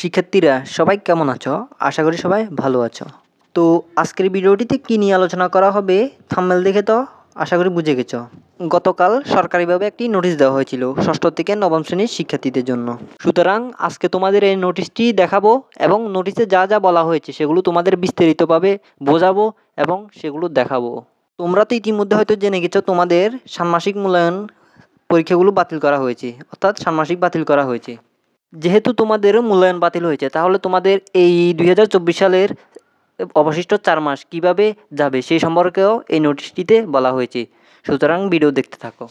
শিক্ষার্থীরা সবাই কেমন আছো? আশা করি সবাই ভালো আছো। তো আজকের ভিডিওটিতে কী নিয়ে আলোচনা করা হবে থাম্বনেল দেখে তো আশা করি বুঝে গেছো। গতকাল সরকারিভাবে একটি নোটিশ দেওয়া হয়েছিল ষষ্ঠ থেকে নবম শ্রেণীর শিক্ষার্থীদের জন্য। সুতরাং আজকে তোমাদের এই নোটিশটি দেখাবো এবং নোটিশে যা যা বলা হয়েছে সেগুলো তোমাদের বিস্তারিতভাবে বোঝাবো এবং সেগুলো দেখাবো। তোমরা তো ইতিমধ্যে হয়তো জেনে গেছো তোমাদের ষান্মাসিক মূল্যায়ন পরীক্ষাগুলো বাতিল করা হয়েছে, অর্থাৎ ষান্মাসিক বাতিল করা হয়েছে। যেহেতু তোমাদের মূল্যায়ন বাতিল হয়েছে তাহলে তোমাদের এই 2024 সালের অবশিষ্ট 4 মাস কিভাবে যাবে সেই সম্পর্কেও এই নোটিশটিতে বলা হয়েছে। সুতরাং ভিডিও দেখতে থাকো।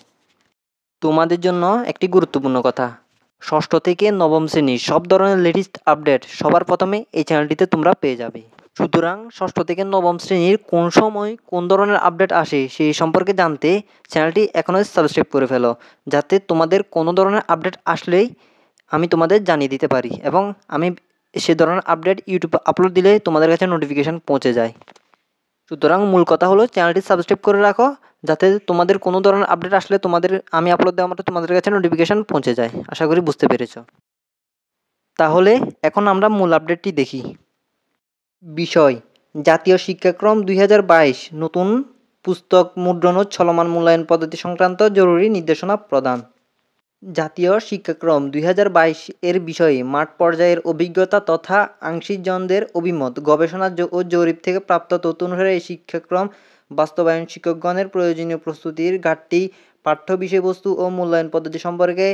তোমাদের জন্য একটি গুরুত্বপূর্ণ কথা, ষষ্ঠ থেকে নবম শ্রেণীর সব ধরনের লেটেস্ট আপডেট সবার প্রথমে এই চ্যানেলটিতে তোমরা পেয়ে যাবে। সুতরাং ষষ্ঠ থেকে নবম শ্রেণীর কোন সময় কোন ধরনের আপডেট আসে সেই সম্পর্কে জানতে চ্যানেলটি এখনই সাবস্ক্রাইব করে ফেলো, যাতে তোমাদের কোনো ধরনের আপডেট আসলেই আমি তোমাদের জানিয়ে দিতে পারি এবং আমি সে ধরনের আপডেট ইউটিউবে আপলোড দিলে তোমাদের কাছে নোটিফিকেশান পৌঁছে যায়। সুতরাং মূল কথা হলো চ্যানেলটি সাবস্ক্রাইব করে রাখো, যাতে তোমাদের কোনো ধরনের আপডেট আসলে আমি আপলোড দেওয়া মাত্র তোমাদের কাছে নোটিফিকেশান পৌঁছে যায়। আশা করি বুঝতে পেরেছ। তাহলে এখন আমরা মূল আপডেটটি দেখি। বিষয়: জাতীয় শিক্ষাক্রম 2022 নতুন পুস্তক মুদ্রণ ও চলমান মূল্যায়ন পদ্ধতি সংক্রান্ত জরুরি নির্দেশনা প্রদান। জাতীয় শিক্ষাক্রম 2022 এর বিষয়ে মাঠ পর্যায়ের অভিজ্ঞতা তথা আংশিকজনদের অভিমত, গবেষণা ও জরিপ থেকে প্রাপ্ত তথ্য অনুসারে এই শিক্ষাক্রম বাস্তবায়ন শিক্ষকগণের প্রয়োজনীয় প্রস্তুতির ঘাটতি, পাঠ্য বিষয়বস্তু ও মূল্যায়ন পদ্ধতি সম্পর্কে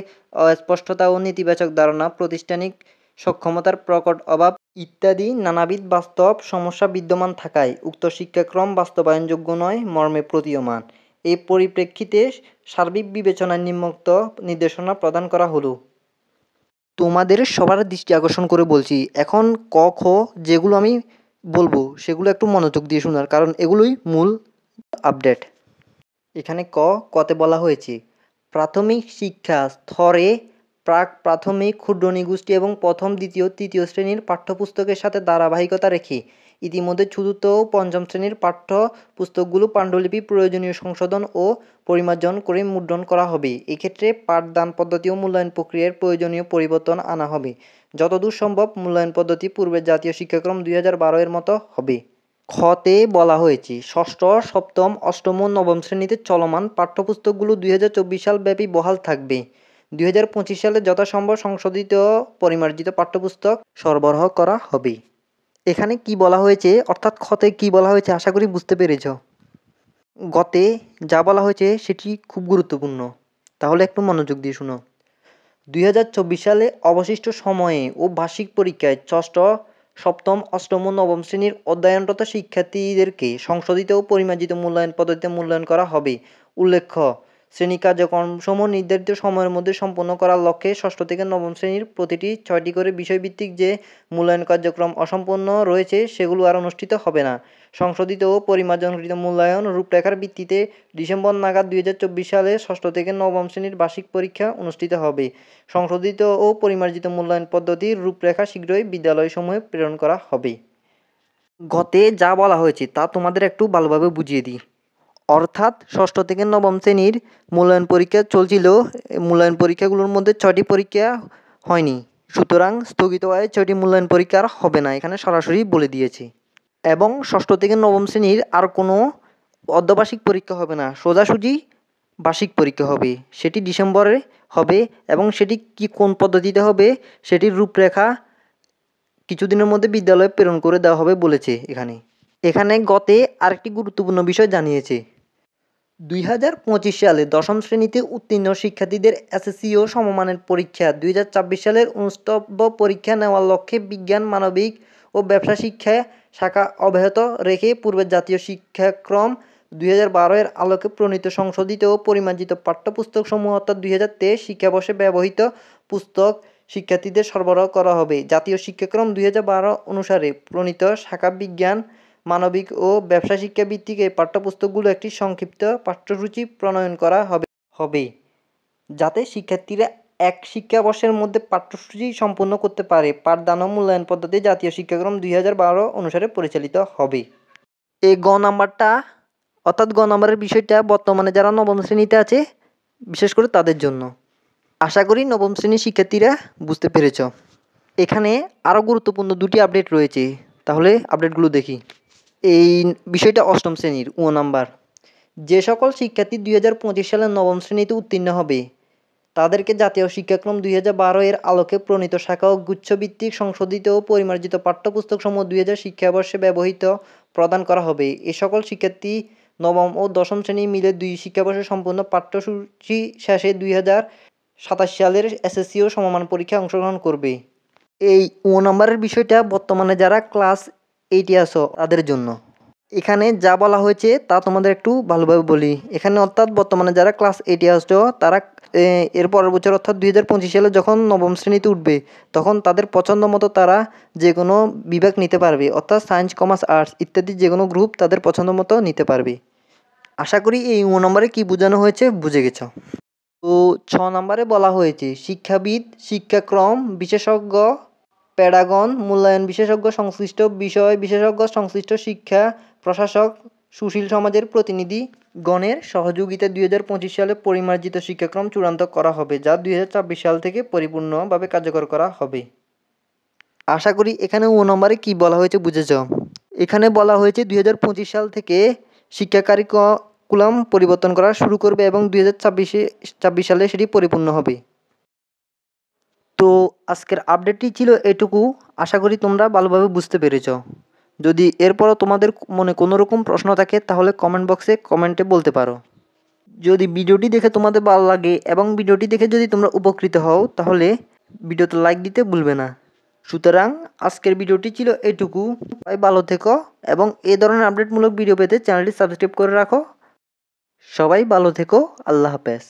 অস্পষ্টতা ও নেতিবাচক ধারণা, প্রাতিষ্ঠানিক সক্ষমতার প্রকট অভাব ইত্যাদি নানাবিধ বাস্তব সমস্যা বিদ্যমান থাকায় উক্ত শিক্ষাক্রম বাস্তবায়নযোগ্য নয় মর্মে প্রতীয়মান। এই পরিপ্রেক্ষিতে সার্বিক বিবেচনায় নিম্নোক্ত নির্দেশনা প্রদান করা হলো। তোমাদের সবার দৃষ্টি আকর্ষণ করে বলছি, এখন ক খ যেগুলো আমি বলবো সেগুলো একটু মনোযোগ দিয়ে শোনার, কারণ এগুলোই মূল আপডেট। এখানে কতে বলা হয়েছে প্রাথমিক শিক্ষা স্তরে প্রাক প্রাথমিক, ক্ষুদ্র নিগোষ্ঠী এবং প্রথম, দ্বিতীয়, তৃতীয় শ্রেণীর পাঠ্যপুস্তকের সাথে ধারাবাহিকতা রেখে ইতিমধ্যে চতুর্থ ও পঞ্চম শ্রেণীর পাঠ্যপুস্তকগুলো পাণ্ডুলিপি প্রয়োজনীয় সংশোধন ও পরিমার্জন করে মুদ্রণ করা হবে। এক্ষেত্রে পাঠদান পদ্ধতি ও মূল্যায়ন প্রক্রিয়ার প্রয়োজনীয় পরিবর্তন আনা হবে। যতদূর সম্ভব মূল্যায়ন পদ্ধতি পূর্বের জাতীয় শিক্ষাক্রম 2012 এর মতো হবে। খতে বলা হয়েছে ষষ্ঠ, সপ্তম, অষ্টম ও নবম শ্রেণীতে চলমান পাঠ্যপুস্তকগুলো 2024 সাল ব্যাপী বহাল থাকবে। 2025 সালে যথাসম্ভব সংশোধিত পরিমার্জিত পাঠ্যপুস্তক সরবরাহ করা হবে। এখানে কি বলা হয়েছে, অর্থাৎ খতে কি বলা হয়েছে আশা করি বুঝতে পেরেছ। গতে যা বলা হয়েছে সেটি খুব গুরুত্বপূর্ণ, তাহলে একটু মনোযোগ দিয়ে শুনো। 2024 সালে অবশিষ্ট সময়ে ও বার্ষিক পরীক্ষায় ষষ্ঠ, সপ্তম, অষ্টম ও নবম শ্রেণীর অধ্যয়নরত শিক্ষার্থীদেরকে সংশোধিত ও পরিমার্জিত মূল্যায়ন পদ্ধতিতে মূল্যায়ন করা হবে। উল্লেখ্য, শ্রেণী কার্যক্রমসমূহ নির্ধারিত সময়ের মধ্যে সম্পন্ন করার লক্ষ্যে ষষ্ঠ থেকে নবম শ্রেণীর প্রতিটি 6টি করে বিষয়ভিত্তিক যে মূল্যায়ন কার্যক্রম অসম্পূর্ণ রয়েছে সেগুলো আর অনুষ্ঠিত হবে না। সংশোধিত ও পরিমার্জনকৃত মূল্যায়ন রূপরেখার ভিত্তিতে ডিসেম্বর নাগাদ 2024 সালে ষষ্ঠ থেকে নবম শ্রেণীর বার্ষিক পরীক্ষা অনুষ্ঠিত হবে। সংশোধিত ও পরিমার্জিত মূল্যায়ন পদ্ধতির রূপরেখা শীঘ্রই বিদ্যালয়সমূহে প্রেরণ করা হবে। গতে যা বলা হয়েছে তা তোমাদের একটু ভালোভাবে বুঝিয়ে দিই। অর্থাৎ ষষ্ঠ থেকে নবম শ্রেণীর মূল্যায়ন পরীক্ষা চলছিল, মূল্যায়ন পরীক্ষাগুলোর মধ্যে 6টি পরীক্ষা হয়নি, সুতরাং স্থগিত হয়ে 6টি মূল্যায়ন পরীক্ষা আর হবে না, এখানে সরাসরি বলে দিয়েছে। এবং ষষ্ঠ থেকে নবম শ্রেণীর আর কোনো অর্ধবার্ষিক পরীক্ষা হবে না, সোজাসুজি বার্ষিক পরীক্ষা হবে। সেটি ডিসেম্বরে হবে এবং সেটি কোন পদ্ধতিতে হবে সেটির রূপরেখা কিছুদিনের মধ্যে বিদ্যালয়ে প্রেরণ করে দেওয়া হবে বলেছে। এখানে গতে আরেকটি গুরুত্বপূর্ণ বিষয় জানিয়েছে। 2025 সালে দশম শ্রেণীতে উত্তীর্ণ শিক্ষার্থীদের এসএসসি ও সমমানের পরীক্ষা 2024 সালের অনুষ্ঠিতব্য পরীক্ষা নেওয়ার লক্ষ্যে বিজ্ঞান, মানবিক ও ব্যবসা শিক্ষা শাখা অব্যাহত রেখে পূর্বের জাতীয় শিক্ষাক্রম 2012 এর আলোকে প্রণীত সংশোধিত ও পরিমার্জিত পাঠ্যপুস্তকসমূহ অর্থাৎ 2023 শিক্ষাবর্ষে ব্যবহৃত পুস্তক শিক্ষার্থীদের সরবরাহ করা হবে। জাতীয় শিক্ষাক্রম 2012 অনুসারে প্রণীত শাখা বিজ্ঞান, মানবিক ও ব্যবসা শিক্ষা ভিত্তিক এই পাঠ্যপুস্তকগুলো একটি সংক্ষিপ্ত পাঠ্যসূচি প্রণয়ন করা হবে যাতে শিক্ষার্থীরা এক শিক্ষাবর্ষের মধ্যে পাঠ্যসূচি সম্পূর্ণ করতে পারে। পাঠদান ও মূল্যায়ন পদ্ধতি জাতীয় শিক্ষাক্রম 2012 অনুসারে পরিচালিত হবে। এই গ নাম্বারটা, অর্থাৎ গ নাম্বারের বিষয়টা বর্তমানে যারা নবম শ্রেণীতে আছে বিশেষ করে তাদের জন্য। আশা করি নবম শ্রেণীর শিক্ষার্থীরা বুঝতে পেরেছ। এখানে আরও গুরুত্বপূর্ণ দুটি আপডেট রয়েছে, তাহলে আপডেটগুলো দেখি। এই বিষয়টা অষ্টম শ্রেণীর নাম্বার। যে সকল শিক্ষার্থী 2025 সালে নবম শ্রেণীতে উত্তীর্ণ হবে তাদেরকে জাতীয় শিক্ষাক্রম 2012 এর আলোকে প্রণীত শাখা ও গুচ্ছভিত্তিক সংশোধিত ও পরিমার্জিত পাঠ্যপুস্তকসমূহ 2000 শিক্ষাবর্ষে ব্যবহৃত প্রদান করা হবে। এ সকল শিক্ষার্থী নবম ও দশম শ্রেণী মিলে 2 শিক্ষাবর্ষে সম্পূর্ণ পাঠ্যসূচি শেষে 2027 সালের এসএসসি ও সমমান পরীক্ষায় অংশগ্রহণ করবে। এই নম্বরের বিষয়টা বর্তমানে যারা ক্লাস 8 আছো তাদের জন্য। এখানে যা বলা হয়েছে তা তোমাদের একটু ভালোভাবে বলি। এখানে অর্থাৎ বর্তমানে যারা ক্লাস 8 আছো তারা এর পরের বছর অর্থাৎ 2025 সালে যখন নবম শ্রেণীতে উঠবে তখন তাদের পছন্দ মতো তারা যে কোনো বিভাগ নিতে পারবে, অর্থাৎ সায়েন্স, কমার্স, আর্টস ইত্যাদি যে কোনো গ্রুপ তাদের পছন্দ মতো নিতে পারবে। আশা করি এই নম্বরে কি বোঝানো হয়েছে বুঝে গেছো। তো 6 নম্বরে বলা হয়েছে শিক্ষাবিদ, শিক্ষাক্রম বিশেষজ্ঞ, প্যাডাগন, মূল্যায়ন বিশেষজ্ঞ, সংশ্লিষ্ট বিষয় বিশেষজ্ঞ, সংশ্লিষ্ট শিক্ষা প্রশাসক, সুশীল সমাজের প্রতিনিধিগণের সহযোগিতায় 2025 সালে পরিমার্জিত শিক্ষাক্রম চূড়ান্ত করা হবে, যা 2026 সাল থেকে পরিপূর্ণভাবে কার্যকর করা হবে। আশা করি এখানে নম্বরে কি বলা হয়েছে বুঝেছ। এখানে বলা হয়েছে 2025 সাল থেকে শিক্ষা কারিকুলাম পরিবর্তন করা শুরু করবে এবং 2026 সালে সেটি পরিপূর্ণ হবে। তো আজকের আপডেটটি ছিল এটুকু। আশা করি তোমরা ভালোভাবে বুঝতে পেরেছ। যদি এরপরও তোমাদের মনে কোনো রকম প্রশ্ন থাকে তাহলে কমেন্ট বক্সে কমেন্টে বলতে পারো। যদি ভিডিওটি দেখে তোমাদের ভালো লাগে এবং ভিডিওটি দেখে যদি তোমরা উপকৃত হও তাহলে ভিডিওতে লাইক দিতে ভুলবে না। সুতরাং আজকের ভিডিওটি ছিল এটুকু। সবাই ভালো থেকো এবং এই ধরনের আপডেটমূলক ভিডিও পেতে চ্যানেলটি সাবস্ক্রাইব করে রাখো। সবাই ভালো থেকো। আল্লাহ হাফেজ।